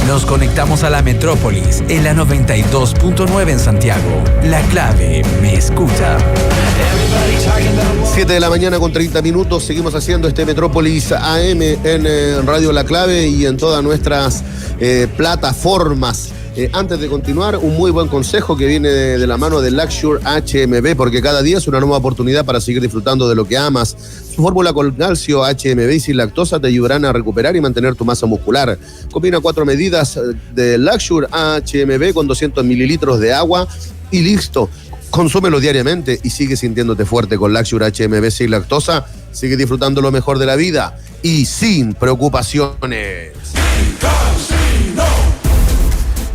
Nos conectamos a la metrópolis en la 92.9 en Santiago. La clave me escucha. 7 de la mañana con 30 minutos. Seguimos haciendo este Metrópolis AM en Radio La Clave y en todas nuestras plataformas. Antes de continuar, un muy buen consejo que viene de la mano de Luxure HMB, porque cada día es una nueva oportunidad para seguir disfrutando de lo que amas. Su fórmula con calcio HMB y sin lactosa te ayudarán a recuperar y mantener tu masa muscular. Combina 4 medidas de Luxure HMB con 200 mililitros de agua y listo. Consúmelo diariamente y sigue sintiéndote fuerte con Luxure HMB sin lactosa. Sigue disfrutando lo mejor de la vida y sin preocupaciones.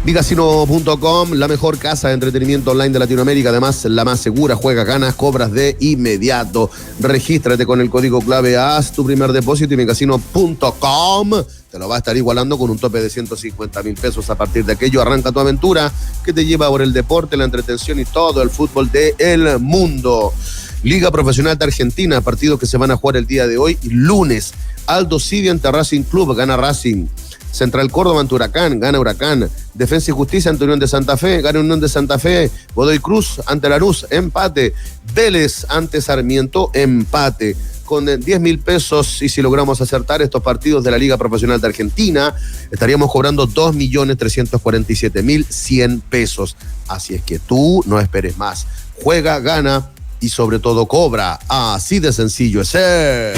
Bicasino.com, la mejor casa de entretenimiento online de Latinoamérica, además la más segura. Juega, ganas, cobras de inmediato. Regístrate con el código clave, haz tu primer depósito y Bicasino.com te lo va a estar igualando con un tope de 150,000 pesos. A partir de aquello arranca tu aventura que te lleva por el deporte, la entretención y todo el fútbol del mundo. Liga Profesional de Argentina, partidos que se van a jugar el día de hoy y lunes. Aldo Civi ante Racing Club, gana Racing. Central Córdoba ante Huracán, gana Huracán. Defensa y Justicia ante Unión de Santa Fe, gana Unión de Santa Fe. Godoy Cruz ante Lanús, empate. Vélez ante Sarmiento, empate. Con 10,000 pesos, y si logramos acertar estos partidos de la Liga Profesional de Argentina, estaríamos cobrando 2.347.100 pesos. Así es que tú no esperes más. Juega, gana y sobre todo cobra. Así de sencillo es ser.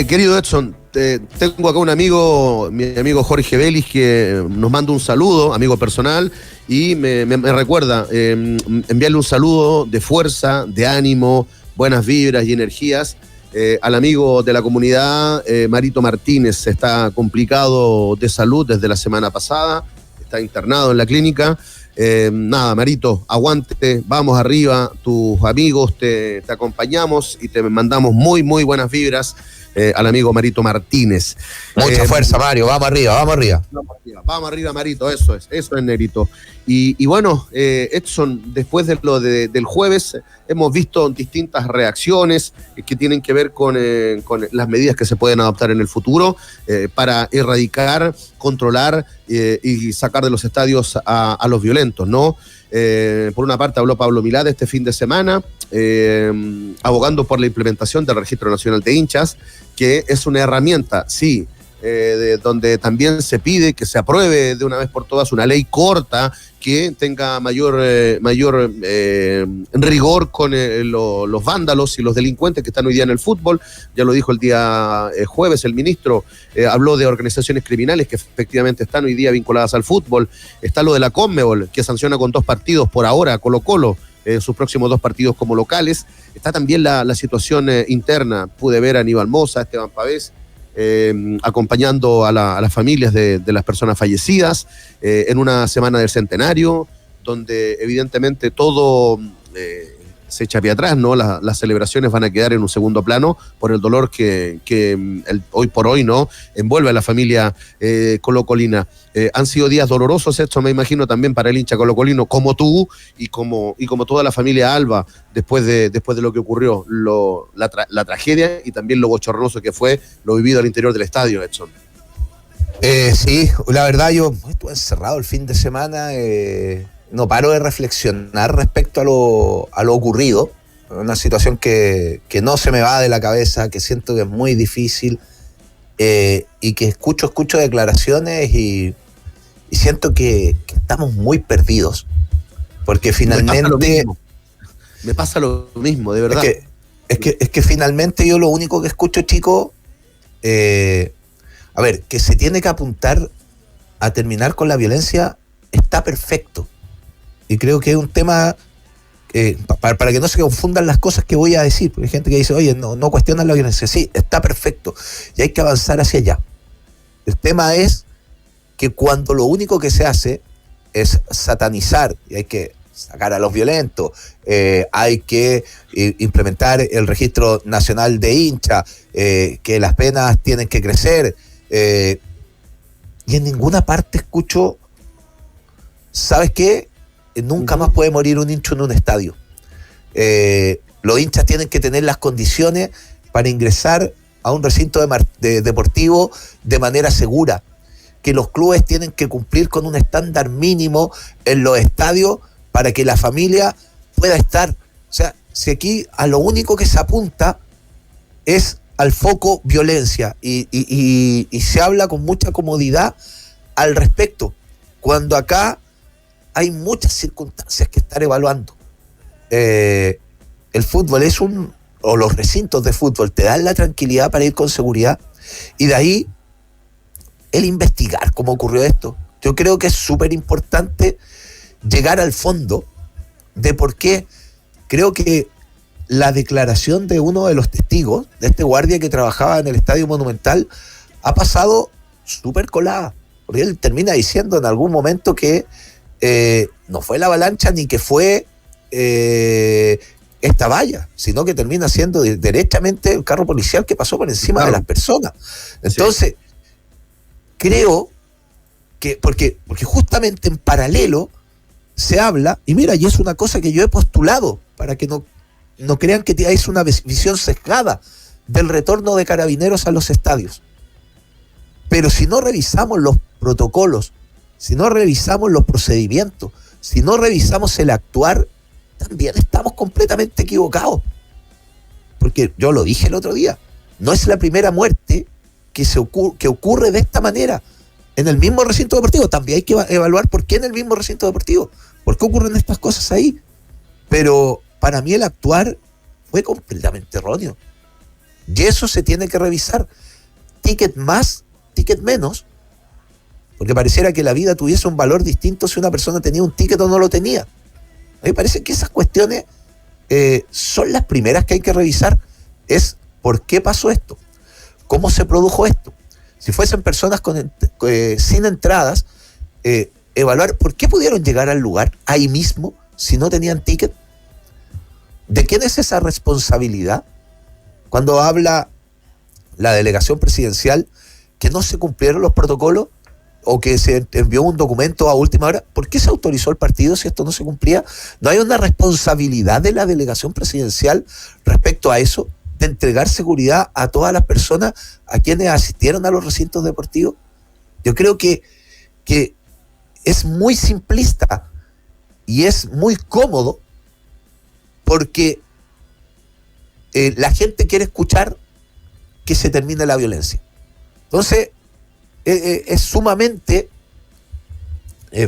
Querido Edson, tengo acá un amigo, mi amigo Jorge Vélez, que nos manda un saludo, amigo personal, y me recuerda enviarle un saludo de fuerza, de ánimo, buenas vibras y energías al amigo de la comunidad, Marito Martínez. Está complicado de salud desde la semana pasada, está internado en la clínica. Nada, Marito, aguante, vamos arriba, tus amigos te acompañamos y te mandamos muy, muy buenas vibras al amigo Marito Martínez. Mucha fuerza, Mario, vamos arriba, vamos arriba. Vamos arriba, Marito, eso es Nerito. Y bueno, Edson, después de lo del jueves, hemos visto distintas reacciones que tienen que ver con las medidas que se pueden adoptar en el futuro para erradicar, controlar y sacar de los estadios a los violentos, ¿no? Por una parte habló Pablo Milad este fin de semana, abogando por la implementación del Registro Nacional de Hinchas, que es una herramienta, sí, donde también se pide que se apruebe de una vez por todas una ley corta que tenga mayor rigor con los vándalos y los delincuentes que están hoy día en el fútbol. Ya lo dijo el día jueves el ministro, habló de organizaciones criminales que efectivamente están hoy día vinculadas al fútbol. Está lo de la Conmebol, que sanciona con 2 partidos por ahora a Colo-Colo, sus próximos 2 partidos como locales. Está también la situación interna. Pude ver a Aníbal Mosa, a Esteban Pavés, acompañando a las familias de las personas fallecidas en una semana del centenario, donde evidentemente todo se echa pie atrás, ¿no? Las celebraciones van a quedar en un segundo plano por el dolor que hoy por hoy, ¿no?, envuelve a la familia colocolina. Han sido días dolorosos, esto me imagino también para el hincha colocolino, como tú y como toda la familia Alba, después de lo que ocurrió, la tragedia y también lo bochornoso que fue lo vivido al interior del estadio, Edson. Sí, la verdad yo estuve encerrado el fin de semana, no paro de reflexionar respecto a lo ocurrido, una situación que no se me va de la cabeza, que siento que es muy difícil, y que escucho declaraciones y siento que estamos muy perdidos, porque finalmente... Me pasa lo mismo, de verdad. Es que finalmente yo lo único que escucho, chico, a ver, que se tiene que apuntar a terminar con la violencia, está perfecto. Y creo que es un tema, para que no se confundan las cosas que voy a decir, porque hay gente que dice, oye, no cuestionan la violencia. Sí, está perfecto, y hay que avanzar hacia allá. El tema es que cuando lo único que se hace es satanizar, y hay que sacar a los violentos, hay que implementar el registro nacional de hincha, que las penas tienen que crecer, y en ninguna parte escucho, ¿sabes qué? Nunca más puede morir un hincha en un estadio. Los hinchas tienen que tener las condiciones para ingresar a un recinto deportivo de manera segura, que los clubes tienen que cumplir con un estándar mínimo en los estadios para que la familia pueda estar. O sea, si aquí a lo único que se apunta es al foco violencia y se habla con mucha comodidad al respecto, cuando acá hay muchas circunstancias que estar evaluando. El fútbol o los recintos de fútbol te dan la tranquilidad para ir con seguridad, y de ahí el investigar cómo ocurrió esto. Yo creo que es súper importante llegar al fondo de por qué. Creo que la declaración de uno de los testigos, de este guardia que trabajaba en el Estadio Monumental, ha pasado súper colada, porque él termina diciendo en algún momento que no fue la avalancha ni que fue esta valla, sino que termina siendo derechamente el carro policial que pasó por encima de las personas. Entonces, creo que, porque justamente en paralelo se habla, y mira, y es una cosa que yo he postulado, para que no crean que es una visión sesgada del retorno de Carabineros a los estadios. Pero si no revisamos los protocolos, si no revisamos los procedimientos, si no revisamos el actuar, también estamos completamente equivocados. Porque yo lo dije el otro día, no es la primera muerte que ocurre de esta manera en el mismo recinto deportivo. También hay que evaluar por qué en el mismo recinto deportivo, por qué ocurren estas cosas ahí. Pero para mí el actuar fue completamente erróneo, y eso se tiene que revisar. Ticket más, ticket menos, porque pareciera que la vida tuviese un valor distinto si una persona tenía un ticket o no lo tenía. A mí me parece que esas cuestiones son las primeras que hay que revisar. Es por qué pasó esto, cómo se produjo esto. Si fuesen personas sin entradas, evaluar por qué pudieron llegar al lugar ahí mismo si no tenían ticket. ¿De quién es esa responsabilidad? Cuando habla la delegación presidencial que no se cumplieron los protocolos o que se envió un documento a última hora, ¿por qué se autorizó el partido si esto no se cumplía? ¿No hay una responsabilidad de la delegación presidencial respecto a eso, de entregar seguridad a todas las personas a quienes asistieron a los recintos deportivos? Yo creo que es muy simplista y es muy cómodo, porque la gente quiere escuchar que se termine la violencia. Entonces, es sumamente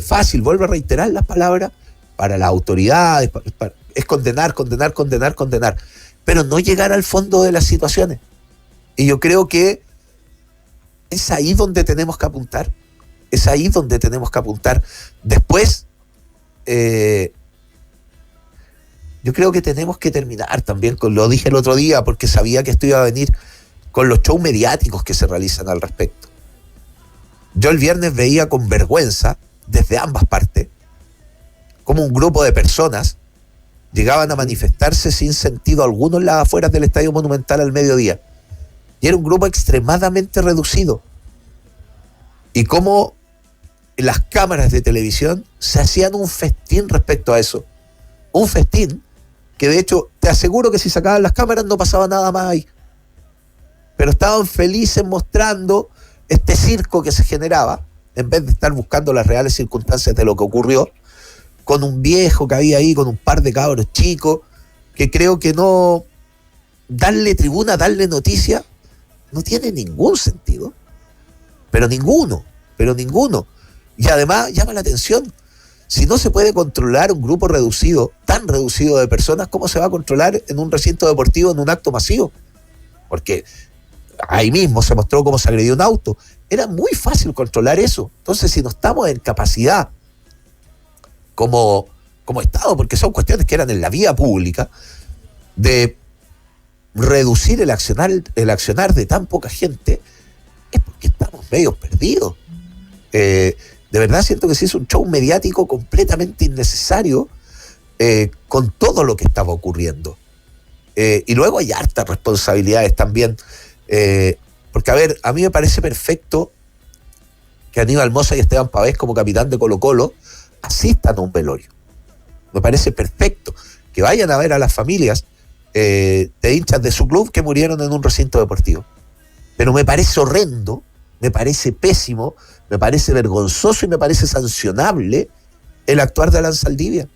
fácil, vuelvo a reiterar las palabras, para las autoridades, es condenar, pero no llegar al fondo de las situaciones. Y yo creo que es ahí donde tenemos que apuntar, Después, yo creo que tenemos que terminar también, lo dije el otro día porque sabía que esto iba a venir, con los shows mediáticos que se realizan al respecto. Yo el viernes veía con vergüenza, desde ambas partes, como un grupo de personas llegaban a manifestarse sin sentido alguno en las afueras del Estadio Monumental al mediodía. Y era un grupo extremadamente reducido. Y cómo las cámaras de televisión se hacían un festín respecto a eso. Un festín que, de hecho, te aseguro que si sacaban las cámaras no pasaba nada más ahí. Pero estaban felices mostrando este circo que se generaba, en vez de estar buscando las reales circunstancias de lo que ocurrió, con un viejo que había ahí, con un par de cabros chicos, que creo que no darle tribuna, darle noticia, no tiene ningún sentido. Pero ninguno. Y además llama la atención, si no se puede controlar un grupo reducido, tan reducido de personas, ¿cómo se va a controlar en un recinto deportivo, en un acto masivo? Porque ahí mismo se mostró cómo se agredió un auto. Era muy fácil controlar eso. Entonces, si no estamos en capacidad como Estado, porque son cuestiones que eran en la vía pública, de reducir el accionar de tan poca gente, es porque estamos medio perdidos. De verdad siento que se hizo un show mediático completamente innecesario con todo lo que estaba ocurriendo. Y luego hay hartas responsabilidades también. Porque, a ver, a mí me parece perfecto que Aníbal Mosa y Esteban Pavés, como capitán de Colo-Colo, asistan a un velorio. Me parece perfecto que vayan a ver a las familias de hinchas de su club que murieron en un recinto deportivo. Pero me parece horrendo, me parece pésimo, me parece vergonzoso y me parece sancionable el actuar de Alan Saldivia,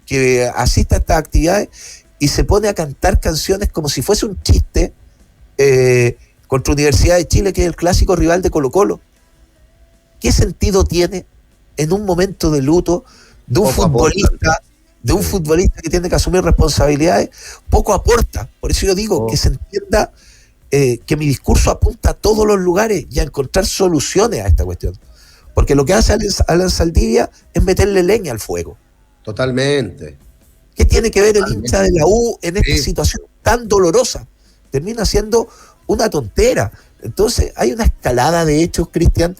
que asiste a estas actividades y se pone a cantar canciones como si fuese un chiste contra Universidad de Chile, que es el clásico rival de Colo-Colo. ¿Qué sentido tiene en un momento de luto de un futbolista que tiene que asumir responsabilidades? Poco aporta. Por eso yo digo que se entienda que mi discurso apunta a todos los lugares y a encontrar soluciones a esta cuestión. Porque lo que hace Alan Saldivia es meterle leña al fuego. Totalmente. ¿Qué tiene que ver el hincha de la U en esta situación tan dolorosa? Termina siendo una tontera. Entonces hay una escalada de hechos, Cristian.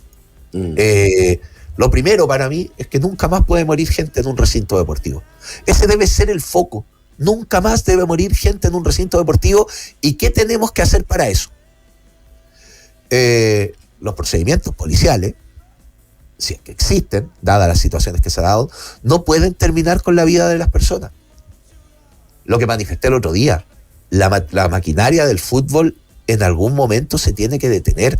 Lo primero para mí es que nunca más puede morir gente en un recinto deportivo. Ese debe ser el foco. Nunca más debe morir gente en un recinto deportivo. ¿Y qué tenemos que hacer para eso? Los procedimientos policiales, si es que existen, dadas las situaciones que se han dado, no pueden terminar con la vida de las personas. Lo que manifesté el otro día, la maquinaria del fútbol en algún momento se tiene que detener.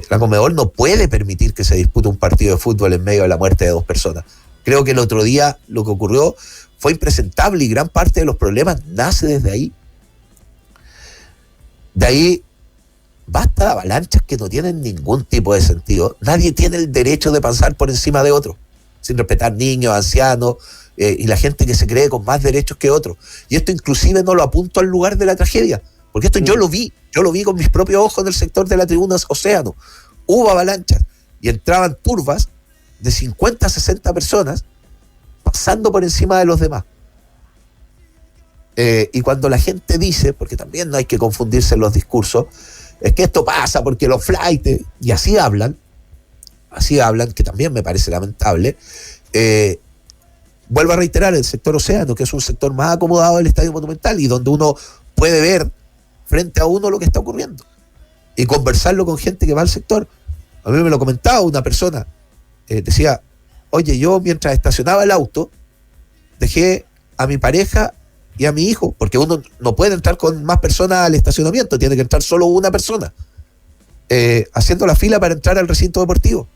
La Conmebol no puede permitir que se dispute un partido de fútbol en medio de la muerte de 2 personas. Creo que el otro día lo que ocurrió fue impresentable y gran parte de los problemas nace desde ahí. De ahí basta de avalanchas que no tienen ningún tipo de sentido. Nadie tiene el derecho de pasar por encima de otro, sin respetar niños, ancianos y la gente que se cree con más derechos que otros. Y esto inclusive no lo apunto al lugar de la tragedia, porque esto yo lo vi con mis propios ojos en el sector de la tribuna Océano. Hubo avalanchas y entraban turbas de 50 a 60 personas pasando por encima de los demás. Y cuando la gente dice, porque también no hay que confundirse en los discursos, es que esto pasa porque los flaites, y así hablan, que también me parece lamentable. Vuelvo a reiterar, el sector Océano, que es un sector más acomodado del Estadio Monumental y donde uno puede ver frente a uno lo que está ocurriendo y conversarlo con gente que va al sector. A mí me lo comentaba una persona, decía, oye, yo mientras estacionaba el auto dejé a mi pareja y a mi hijo, porque uno no puede entrar con más personas al estacionamiento, tiene que entrar solo una persona, haciendo la fila para entrar al recinto deportivo.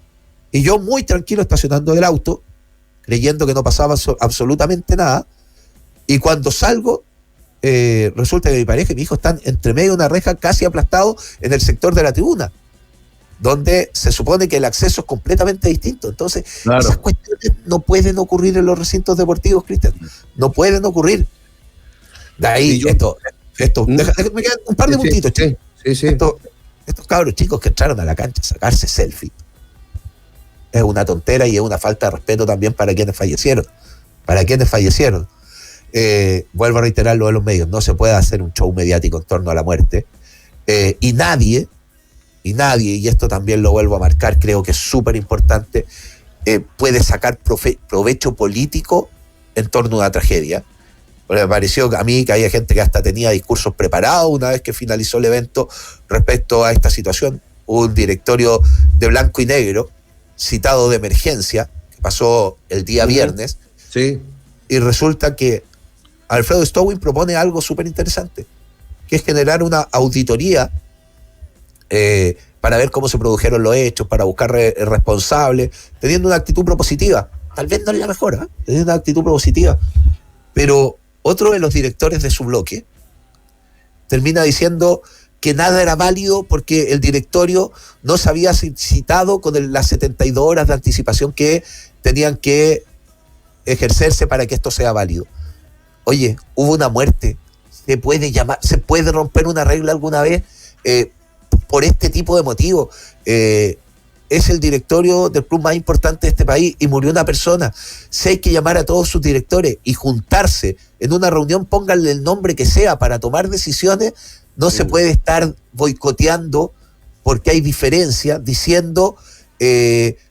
Y yo muy tranquilo estacionando el auto, creyendo que no pasaba absolutamente nada, y cuando salgo, resulta que mi pareja y mi hijo están entre medio de una reja casi aplastados en el sector de la tribuna, donde se supone que el acceso es completamente distinto. Entonces, esas cuestiones no pueden ocurrir en los recintos deportivos, Cristian. No pueden ocurrir. De ahí, déjame quedar un par de puntitos, sí. Estos cabros chicos que entraron a la cancha a sacarse selfie, es una tontera y es una falta de respeto también para quienes fallecieron. Vuelvo a reiterar lo de los medios, no se puede hacer un show mediático en torno a la muerte. Y nadie, y esto también lo vuelvo a marcar, creo que es súper importante, puede sacar provecho político en torno a una tragedia. Me pareció a mí que había gente que hasta tenía discursos preparados una vez que finalizó el evento respecto a esta situación. Hubo un directorio de blanco y negro citado de emergencia que pasó el día viernes, y resulta que Alfredo Stowin propone algo súper interesante, que es generar una auditoría para ver cómo se produjeron los hechos, para buscar responsables, teniendo una actitud propositiva. Tal vez no es la mejor, teniendo una actitud propositiva. Pero otro de los directores de su bloque termina diciendo que nada era válido porque el directorio no se había citado con las 72 horas de anticipación que tenían que ejercerse para que esto sea válido. Oye, hubo una muerte, se puede romper una regla alguna vez por este tipo de motivos. Es el directorio del club más importante de este país y murió una persona. Si hay que llamar a todos sus directores y juntarse en una reunión, pónganle el nombre que sea para tomar decisiones. No se puede estar boicoteando porque hay diferencias, diciendo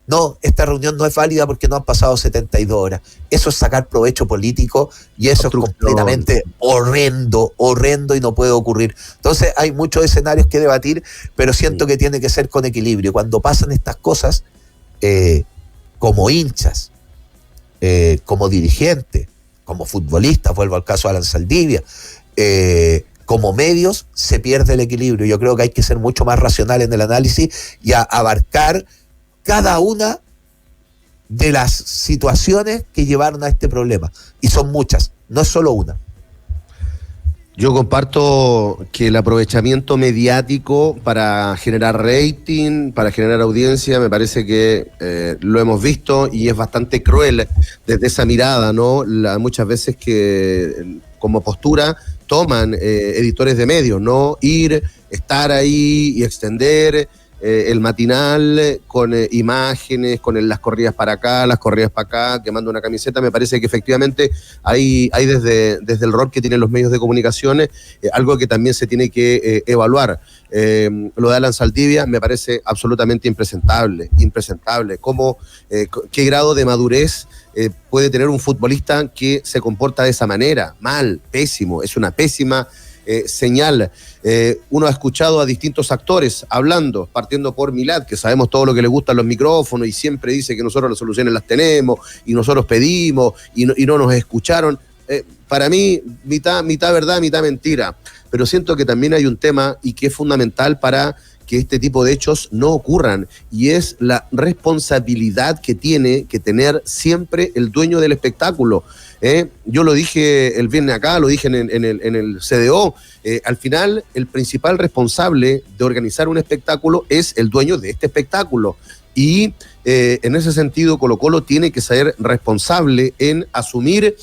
no, esta reunión no es válida porque no han pasado 72 horas. Eso es sacar provecho político y eso es completamente horrendo y no puede ocurrir. Entonces hay muchos escenarios que debatir, pero siento que tiene que ser con equilibrio. Cuando pasan estas cosas, como hinchas, como dirigentes, como futbolistas, vuelvo al caso de Alan Saldivia, como medios se pierde el equilibrio. Yo creo que hay que ser mucho más racional en el análisis y abarcar cada una de las situaciones que llevaron a este problema. Y son muchas, no es solo una. Yo comparto que el aprovechamiento mediático para generar rating, para generar audiencia, me parece que lo hemos visto y es bastante cruel desde esa mirada, ¿no? Muchas veces que como postura toman editores de medios, ¿no? Ir, estar ahí y extender el matinal con imágenes, con las corridas para acá, las corridas para acá, quemando una camiseta. Me parece que efectivamente hay desde el rol que tienen los medios de comunicación algo que también se tiene que evaluar. Lo de Alan Saldivia me parece absolutamente impresentable. ¿Qué grado de madurez puede tener un futbolista que se comporta de esa manera? Mal, pésimo, es una pésima señal. Uno ha escuchado a distintos actores hablando, partiendo por Milad, que sabemos todo lo que le gustan los micrófonos y siempre dice que nosotros las soluciones las tenemos y nosotros pedimos y no nos escucharon. Para mí, mitad verdad, mitad mentira. Pero siento que también hay un tema y que es fundamental para que este tipo de hechos no ocurran, y es la responsabilidad que tiene que tener siempre el dueño del espectáculo. Yo lo dije el viernes acá, lo dije en el CDO, al final el principal responsable de organizar un espectáculo es el dueño de este espectáculo, y en ese sentido Colo-Colo tiene que ser responsable en asumir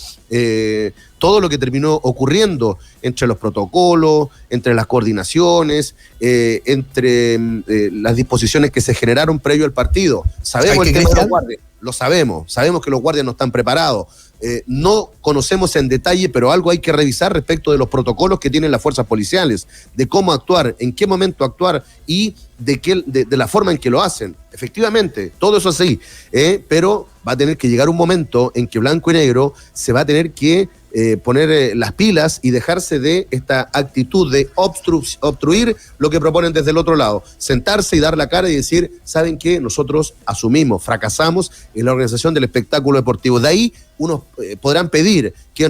todo lo que terminó ocurriendo entre los protocolos, entre las coordinaciones, entre las disposiciones que se generaron previo al partido. Sabemos el tema de los guardias, lo sabemos que los guardias no están preparados. No conocemos en detalle, pero algo hay que revisar respecto de los protocolos que tienen las fuerzas policiales, de cómo actuar, en qué momento actuar y de la forma en que lo hacen. Efectivamente, todo eso así, pero va a tener que llegar un momento en que Blanco y Negro se va a tener que poner las pilas y dejarse de esta actitud de obstruir lo que proponen desde el otro lado, sentarse y dar la cara y decir, ¿saben qué? Nosotros asumimos, fracasamos en la organización del espectáculo deportivo. De ahí unos podrán pedir que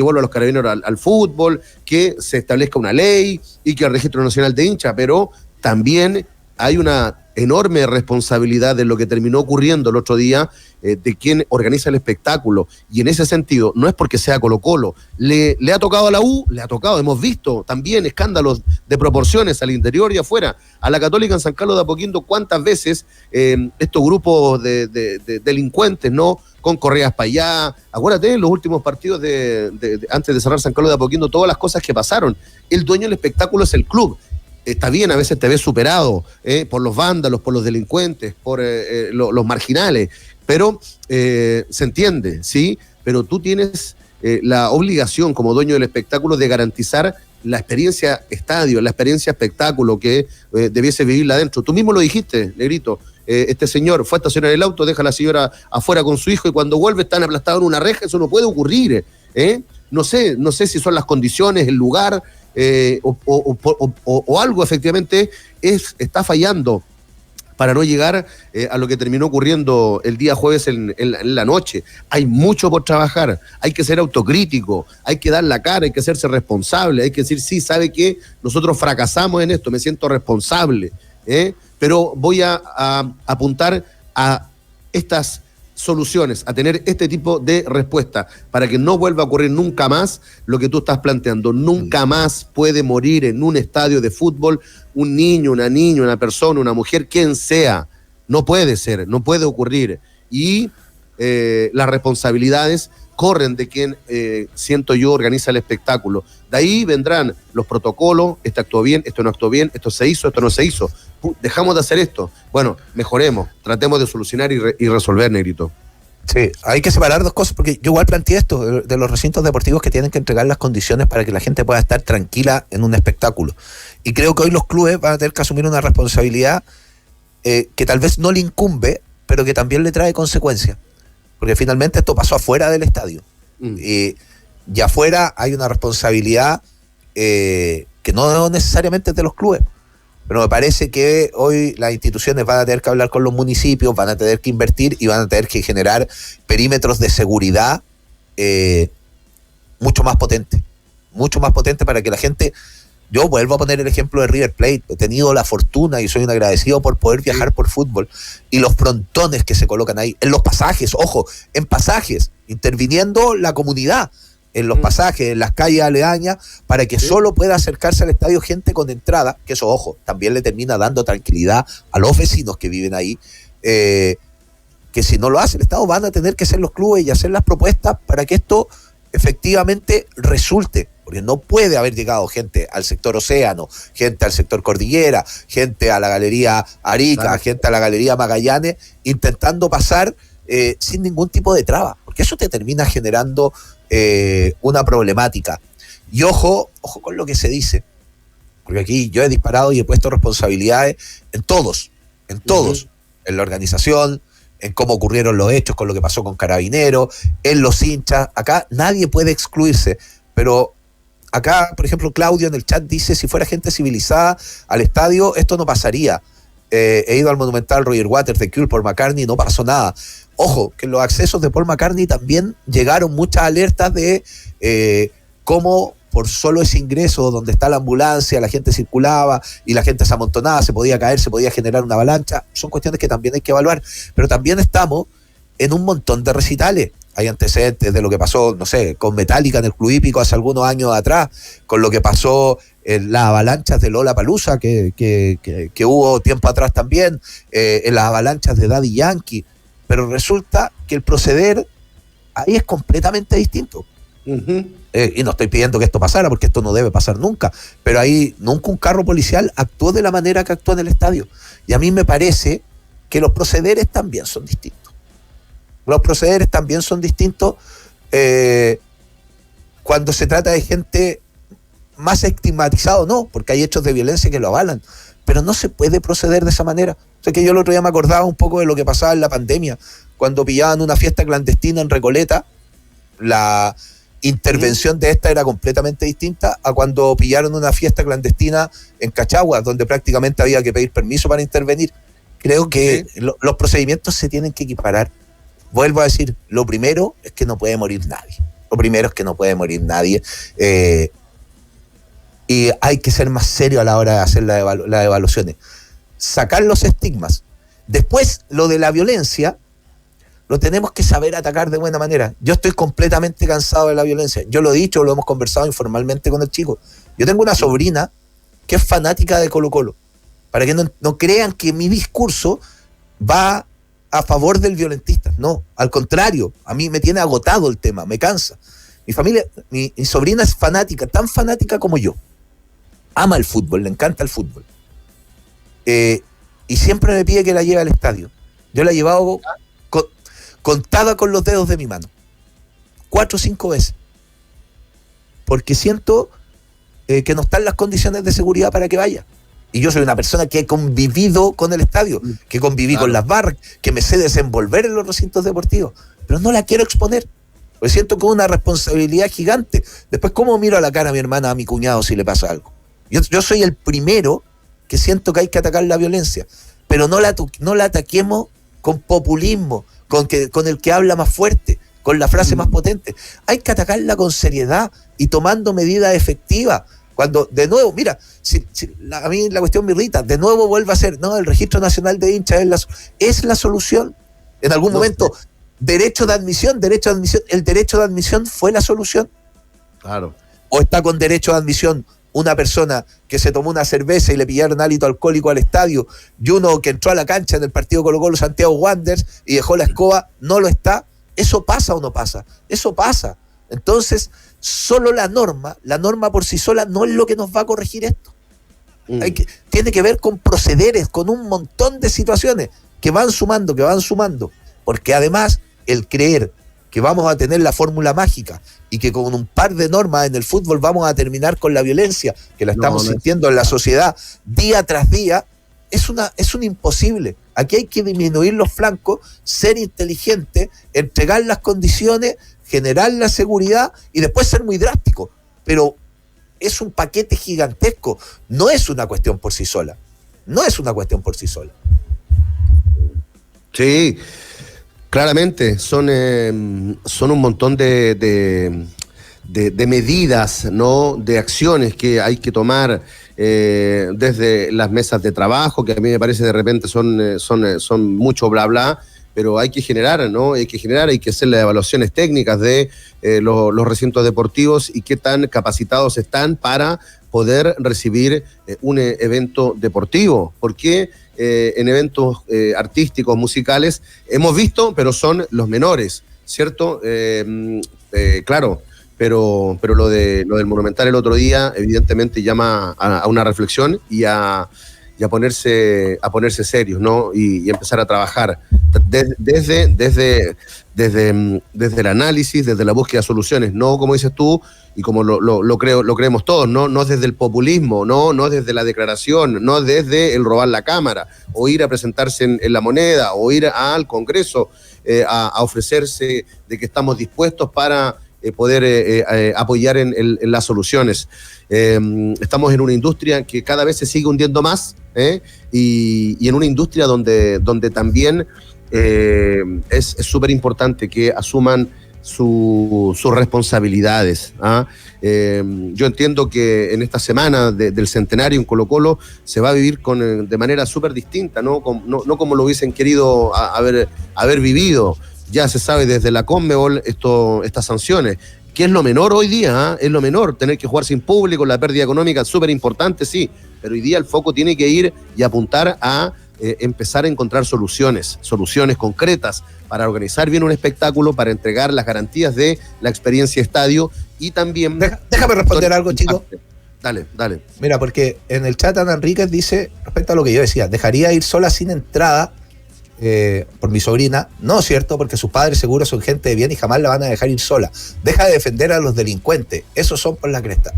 vuelvan los carabineros al fútbol, que se establezca una ley y que el Registro Nacional de Hinchas, pero también hay una enorme responsabilidad de lo que terminó ocurriendo el otro día, de quien organiza el espectáculo, y en ese sentido no es porque sea Colo-Colo, le ha tocado a la U, le ha tocado, hemos visto también escándalos de proporciones al interior y afuera, a la Católica en San Carlos de Apoquindo, cuántas veces estos grupos de delincuentes, ¿no?, con correas para allá, acuérdate en los últimos partidos antes de cerrar San Carlos de Apoquindo, todas las cosas que pasaron. El dueño del espectáculo es el club. Está bien, a veces te ves superado por los vándalos, por los delincuentes, por los marginales, pero se entiende, ¿sí? Pero tú tienes la obligación como dueño del espectáculo de garantizar la experiencia estadio, la experiencia espectáculo que debiese vivirla adentro. Tú mismo lo dijiste, Negrito, este señor fue a estacionar el auto, deja a la señora afuera con su hijo y cuando vuelve están aplastados en una reja, eso no puede ocurrir, No sé si son las condiciones, el lugar, o algo efectivamente está fallando para no llegar a lo que terminó ocurriendo el día jueves en la noche. Hay mucho por trabajar, hay que ser autocrítico, hay que dar la cara, hay que hacerse responsable, hay que decir, sí, ¿sabe qué? Nosotros fracasamos en esto, me siento responsable, pero voy a apuntar a estas soluciones, a tener este tipo de respuesta para que no vuelva a ocurrir nunca más lo que tú estás planteando. Nunca más puede morir en un estadio de fútbol un niño, una niña, una persona, una mujer, quien sea. No puede ser, no puede ocurrir. Y las responsabilidades corren de quien, siento yo, organiza el espectáculo. De ahí vendrán los protocolos, esto actuó bien, esto no actuó bien, esto se hizo, esto no se hizo. Dejamos de hacer esto. Bueno, mejoremos, tratemos de solucionar y resolver, Negrito. Sí, hay que separar dos cosas, porque yo igual planteé esto, de los recintos deportivos que tienen que entregar las condiciones para que la gente pueda estar tranquila en un espectáculo. Y creo que hoy los clubes van a tener que asumir una responsabilidad que tal vez no le incumbe, pero que también le trae consecuencias. Porque finalmente esto pasó afuera del estadio. Y afuera hay una responsabilidad que no necesariamente es de los clubes. Pero me parece que hoy las instituciones van a tener que hablar con los municipios, van a tener que invertir y van a tener que generar perímetros de seguridad mucho más potentes. mucho más potente para que la gente... Yo vuelvo a poner el ejemplo de River Plate. He tenido la fortuna y soy un agradecido por poder viajar por fútbol. Y los frontones que se colocan ahí, en los pasajes, ojo, en pasajes, interviniendo la comunidad, en los pasajes, en las calles aledañas, para que solo pueda acercarse al estadio gente con entrada, que eso, ojo, también le termina dando tranquilidad a los vecinos que viven ahí, que si no lo hace el Estado van a tener que ser los clubes y hacer las propuestas para que esto efectivamente resulte, porque no puede haber llegado gente al sector Océano, gente al sector Cordillera, gente a la Galería Arica, gente a la Galería Magallanes, intentando pasar sin ningún tipo de traba, porque eso te termina generando una problemática. Y ojo con lo que se dice, porque aquí yo he disparado y he puesto responsabilidades en todos, en la organización, en cómo ocurrieron los hechos, con lo que pasó con Carabineros, en los hinchas. Acá nadie puede excluirse, pero acá, por ejemplo, Claudio en el chat dice, si fuera gente civilizada al estadio, esto no pasaría. He ido al Monumental Roger Waters de Cure por McCartney, no pasó nada. Ojo, que en los accesos de Paul McCartney también llegaron muchas alertas de cómo por solo ese ingreso donde está la ambulancia, la gente circulaba y la gente se amontonaba, se podía caer, se podía generar una avalancha. Son cuestiones que también hay que evaluar. Pero también estamos en un montón de recitales. Hay antecedentes de lo que pasó, no sé, con Metallica en el Club Hípico hace algunos años atrás, con lo que pasó en las avalanchas de Lollapalooza que hubo tiempo atrás también, en las avalanchas de Daddy Yankee. Pero resulta que el proceder ahí es completamente distinto. Y no estoy pidiendo que esto pasara, porque esto no debe pasar nunca, pero ahí nunca un carro policial actuó de la manera que actuó en el estadio. Y a mí me parece que los procederes también son distintos. Los procederes también son distintos cuando se trata de gente más estigmatizada, no, porque hay hechos de violencia que lo avalan, pero no se puede proceder de esa manera. O sea, que yo el otro día me acordaba un poco de lo que pasaba en la pandemia, cuando pillaban una fiesta clandestina en Recoleta, la intervención de esta era completamente distinta a cuando pillaron una fiesta clandestina en Cachagua, donde prácticamente había que pedir permiso para intervenir. Creo que los procedimientos se tienen que equiparar. Vuelvo a decir, lo primero es que no puede morir nadie. Y hay que ser más serio a la hora de hacer las evaluaciones. Sacar los estigmas. Después, lo de la violencia, lo tenemos que saber atacar de buena manera. Yo estoy completamente cansado de la violencia. Yo lo he dicho, lo hemos conversado informalmente con el chico. Yo tengo una sobrina que es fanática de Colo-Colo. Para que no crean que mi discurso va a favor del violentista. No, al contrario, a mí me tiene agotado el tema, me cansa. Mi sobrina es fanática, tan fanática como yo. Ama el fútbol, le encanta el fútbol. Y siempre me pide que la lleve al estadio. Yo la he llevado contada con los dedos de mi mano. 4 o 5 veces. Porque siento que no están las condiciones de seguridad para que vaya. Y yo soy una persona que he convivido con el estadio, que conviví con las barras, que me sé desenvolver en los recintos deportivos. Pero no la quiero exponer. Porque siento que es una responsabilidad gigante. Después, ¿cómo miro a la cara a mi hermana, a mi cuñado si le pasa algo? Yo soy el primero que siento que hay que atacar la violencia. Pero no la ataquemos con populismo, con el que habla más fuerte, con la frase más potente. Hay que atacarla con seriedad y tomando medidas efectivas. Cuando, de nuevo, mira, a mí la cuestión me irrita, de nuevo vuelve a ser, no, el Registro Nacional de Hinchas es la solución. En algún momento, derecho de admisión, el derecho de admisión fue la solución. Claro. O está con derecho de admisión una persona que se tomó una cerveza y le pillaron hálito alcohólico al estadio, y uno que entró a la cancha en el partido Colo-Colo Santiago Wanderers y dejó la escoba, no lo está. ¿Eso pasa o no pasa? Eso pasa. Entonces, solo la norma por sí sola no es lo que nos va a corregir esto. Tiene que ver con procederes, con un montón de situaciones que van sumando, porque además el creer que vamos a tener la fórmula mágica y que con un par de normas en el fútbol vamos a terminar con la violencia que la estamos sintiendo en la sociedad día tras día, es un imposible. Aquí hay que disminuir los flancos, ser inteligente, entregar las condiciones, generar la seguridad y después ser muy drástico. Pero es un paquete gigantesco, no es una cuestión por sí sola. Sí, claramente, son un montón de de medidas, ¿no? De acciones que hay que tomar desde las mesas de trabajo, que a mí me parece de repente son mucho bla bla, pero hay que generar, ¿no? Hay que hacer las evaluaciones técnicas de los recintos deportivos y qué tan capacitados están para poder recibir un evento deportivo. Porque en eventos artísticos, musicales, hemos visto, pero son los menores, ¿cierto? Claro, pero lo del Monumental el otro día evidentemente llama a una reflexión y a ponerse serios, ¿no? Y empezar a trabajar desde el análisis, desde la búsqueda de soluciones, no como dices tú y como lo creemos todos, no desde el populismo, no desde la declaración, no desde el robar la cámara o ir a presentarse en La Moneda o ir al Congreso a ofrecerse de que estamos dispuestos para poder apoyar en las soluciones. Estamos en una industria que cada vez se sigue hundiendo más, y en una industria donde también es súper importante que asuman sus responsabilidades. Yo entiendo que en esta semana del centenario en Colo-Colo se va a vivir de manera súper distinta, no como lo hubiesen querido haber vivido. Ya se sabe desde la Conmebol estas sanciones, que es lo menor hoy día, es lo menor, tener que jugar sin público, la pérdida económica es súper importante, sí, pero hoy día el foco tiene que ir y apuntar a empezar a encontrar soluciones concretas para organizar bien un espectáculo, para entregar las garantías de la experiencia estadio y también... Déjame responder algo, chico. Dale. Mira, porque en el chat Ana Enríquez dice, respecto a lo que yo decía, dejaría ir sola sin entrada por mi sobrina. No, cierto, porque sus padres seguro son gente de bien y jamás la van a dejar ir sola. Deja de defender a los delincuentes, esos son por la cresta.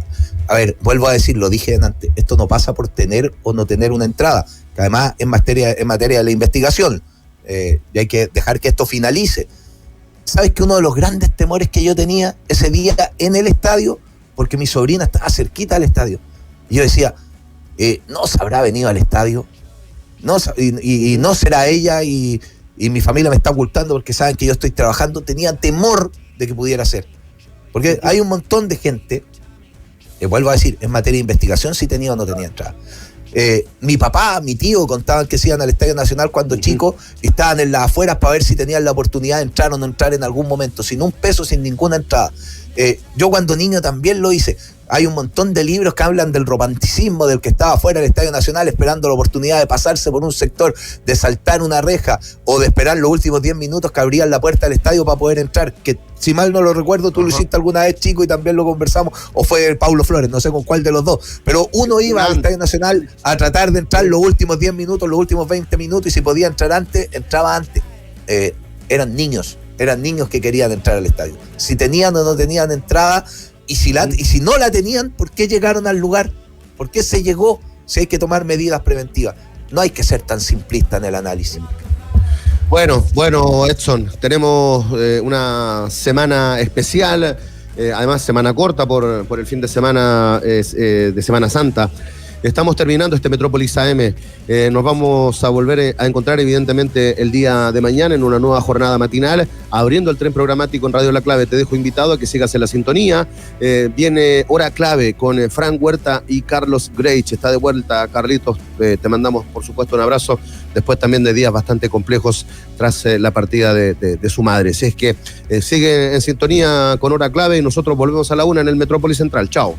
A ver, vuelvo a decir, lo dije antes, esto no pasa por tener o no tener una entrada, que además en materia de la investigación, y hay que dejar que esto finalice. ¿Sabes que uno de los grandes temores que yo tenía ese día en el estadio, porque mi sobrina estaba cerquita al estadio, y yo decía, no se habrá venido al estadio, no, y no será ella, y mi familia me está ocultando porque saben que yo estoy trabajando? Tenía temor de que pudiera ser, porque hay un montón de gente, vuelvo a decir, en materia de investigación, si tenía o no tenía entrada. Mi papá, mi tío contaban que se iban al Estadio Nacional cuando chicos, estaban en las afueras para ver si tenían la oportunidad de entrar o no entrar en algún momento, sin un peso, sin ninguna entrada. Yo cuando niño también lo hice. Hay un montón de libros que hablan del romanticismo del que estaba afuera del Estadio Nacional esperando la oportunidad de pasarse por un sector, de saltar una reja o de esperar los últimos 10 minutos que abrían la puerta del estadio para poder entrar, que si mal no lo recuerdo tú lo hiciste alguna vez, chico, y también lo conversamos, o fue Paulo Flores, no sé con cuál de los dos, pero uno iba al Estadio Nacional a tratar de entrar los últimos 10 minutos, los últimos 20 minutos, y si podía entrar antes, entraba antes. Eran niños que querían entrar al estadio. Si tenían o no tenían entrada, y si no la tenían, ¿por qué llegaron al lugar? ¿Por qué se llegó? Si hay que tomar medidas preventivas. No hay que ser tan simplista en el análisis. Bueno, Edson, tenemos una semana especial, además semana corta por el fin de semana de Semana Santa. Estamos terminando este Metrópolis AM. Nos vamos a volver a encontrar evidentemente el día de mañana en una nueva jornada matinal, abriendo el tren programático en Radio La Clave. Te dejo invitado a que sigas en la sintonía. Viene Hora Clave con Frank Huerta y Carlos Greich. Está de vuelta Carlitos. Te mandamos, por supuesto, un abrazo. Después también de días bastante complejos tras la partida de su madre. Así es que sigue en sintonía con Hora Clave y nosotros volvemos a la 1 en el Metrópolis Central. Chao.